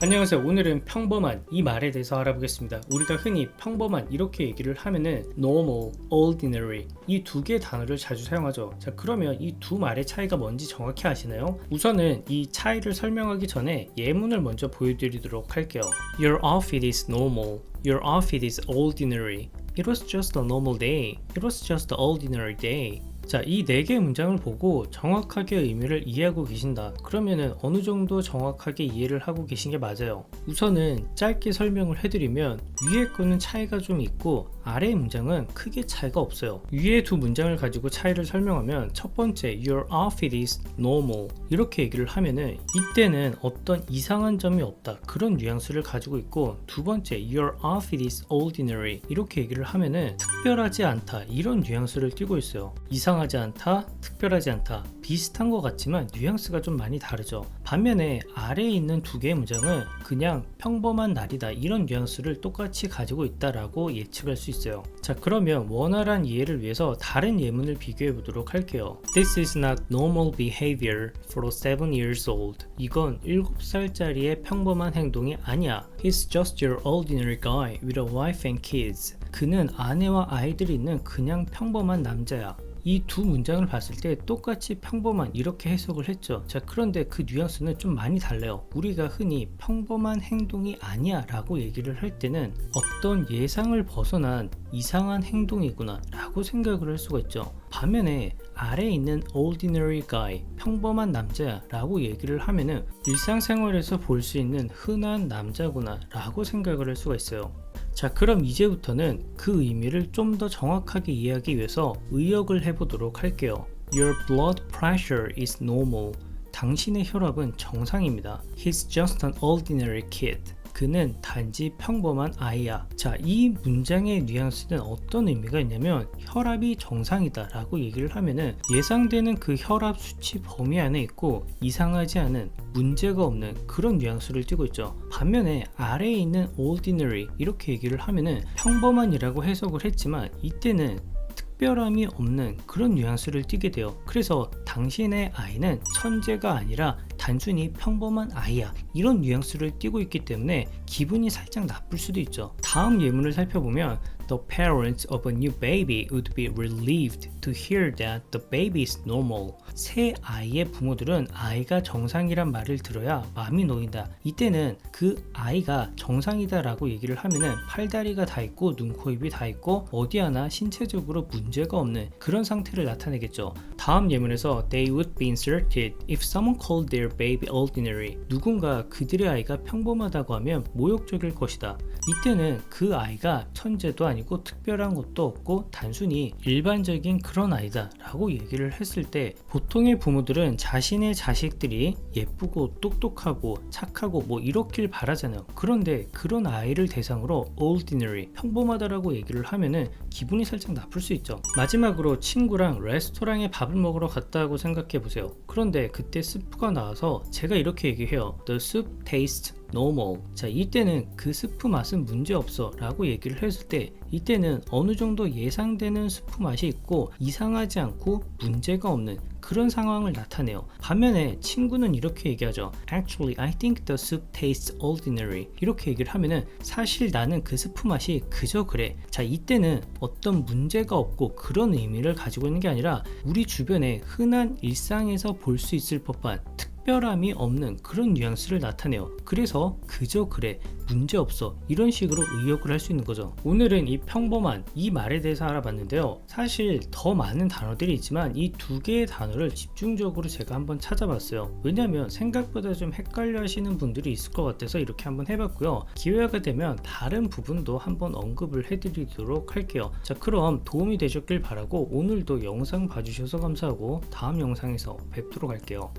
안녕하세요. 오늘은 평범한 이 말에 대해서 알아보겠습니다. 우리가 흔히 평범한 이렇게 얘기를 하면은 normal, ordinary 이 두 개의 단어를 자주 사용하죠. 자, 그러면 이 두 말의 차이가 뭔지 정확히 아시나요? 우선은 이 차이를 설명하기 전에 예문을 먼저 보여드리도록 할게요. Your outfit is normal. Your outfit is ordinary. It was just a normal day. It was just an ordinary day. 자, 이 네 개의 문장을 보고 정확하게 의미를 이해하고 계신다. 그러면은 어느 정도 정확하게 이해를 하고 계신 게 맞아요. 우선은 짧게 설명을 해드리면 위에 거는 차이가 좀 있고 아래의 문장은 크게 차이가 없어요. 위에 두 문장을 가지고 차이를 설명하면 첫 번째 Your outfit is normal 이렇게 얘기를 하면은 이때는 어떤 이상한 점이 없다 그런 뉘앙스를 가지고 있고, 두 번째 Your outfit is ordinary 이렇게 얘기를 하면은 특별하지 않다 이런 뉘앙스를 띠고 있어요. 이상하지 않다, 특별하지 않다 비슷한 것 같지만 뉘앙스가 좀 많이 다르죠. 반면에 아래에 있는 두 개의 문장은 그냥 평범한 날이다 이런 뉘앙스를 똑같이 가지고 있다라고 예측할 수 있어요. 자, 그러면 원활한 이해를 위해서 다른 예문을 비교해 보도록 할게요. This is not normal behavior for a 7 years old. 이건 7살짜리의 평범한 행동이 아니야. He's just your ordinary guy with a wife and kids. 그는 아내와 아이들이 있는 그냥 평범한 남자야. 이 두 문장을 봤을 때 똑같이 평범한 이렇게 해석을 했죠. 자, 그런데 그 뉘앙스는 좀 많이 달라요. 우리가 흔히 평범한 행동이 아니야 라고 얘기를 할 때는 어떤 예상을 벗어난 이상한 행동이구나 라고 생각을 할 수가 있죠. 반면에 아래에 있는 ordinary guy, 평범한 남자야 라고 얘기를 하면은 일상생활에서 볼 수 있는 흔한 남자구나 라고 생각을 할 수가 있어요. 자, 그럼 이제부터는 그 의미를 좀 더 정확하게 이해하기 위해서 의역을 해보도록 할게요. Your blood pressure is normal. 당신의 혈압은 정상입니다. He's just an ordinary kid. 그는 단지 평범한 아이야. 자, 이 문장의 뉘앙스는 어떤 의미가 있냐면 혈압이 정상이다 라고 얘기를 하면은 예상되는 그 혈압 수치 범위 안에 있고 이상하지 않은 문제가 없는 그런 뉘앙스를 띠고 있죠. 반면에 아래에 있는 ordinary 이렇게 얘기를 하면은 평범한이라고 해석을 했지만 이때는 특별함이 없는 그런 뉘앙스를 띠게 돼요. 그래서 당신의 아이는 천재가 아니라 단순히 평범한 아이야 이런 뉘앙스를 띠고 있기 때문에 기분이 살짝 나쁠 수도 있죠. 다음 예문을 살펴보면 The parents of a new baby would be relieved to hear that the baby is normal. 새 아이의 부모들은 아이가 정상이란 말을 들어야 마음이 놓인다. 이때는 그 아이가 정상이다 라고 얘기를 하면은 팔다리가 다 있고 눈, 코, 입이 다 있고 어디 하나 신체적으로 문제가 없는 그런 상태를 나타내겠죠. 다음 예문에서 They would be insulted if someone called their baby ordinary. 누군가 그들의 아이가 평범하다고 하면 모욕적일 것이다. 이때는 그 아이가 천재도 아니고 특별한 것도 없고 단순히 일반적인 그런 아이다 라고 얘기를 했을 때 보통의 부모들은 자신의 자식들이 예쁘고 똑똑하고 착하고 뭐 이렇길 바라잖아요. 그런데 그런 아이를 대상으로 ordinary, 평범하다라고 얘기를 하면은 기분이 살짝 나쁠 수 있죠. 마지막으로 친구랑 레스토랑에 밥을 먹으러 갔다고 생각해 보세요. 그런데 그때 스프가 나와서 제가 이렇게 얘기해요. The soup tastes normal. 자, 이때는 그 스프 맛은 문제없어 라고 얘기를 했을 때 이때는 어느 정도 예상되는 스프 맛이 있고 이상하지 않고 문제가 없는 그런 상황을 나타내요. 반면에 친구는 이렇게 얘기하죠. Actually, I think the soup tastes ordinary. 이렇게 얘기를 하면은 사실 나는 그 스프 맛이 그저 그래. 자, 이때는 어떤 문제가 없고 그런 의미를 가지고 있는 게 아니라 우리 주변에 흔한 일상에서 볼 수 있을 법한 특별함이 없는 그런 뉘앙스를 나타내요. 그래서 그저 그래, 문제없어 이런 식으로 의역을 할 수 있는 거죠. 오늘은 이 평범한 이 말에 대해서 알아봤는데요. 사실 더 많은 단어들이 있지만 이 두 개의 단어를 집중적으로 제가 한번 찾아봤어요. 왜냐면 생각보다 좀 헷갈려 하시는 분들이 있을 것 같아서 이렇게 한번 해봤고요. 기회가 되면 다른 부분도 한번 언급을 해드리도록 할게요. 자, 그럼 도움이 되셨길 바라고 오늘도 영상 봐주셔서 감사하고 다음 영상에서 뵙도록 할게요.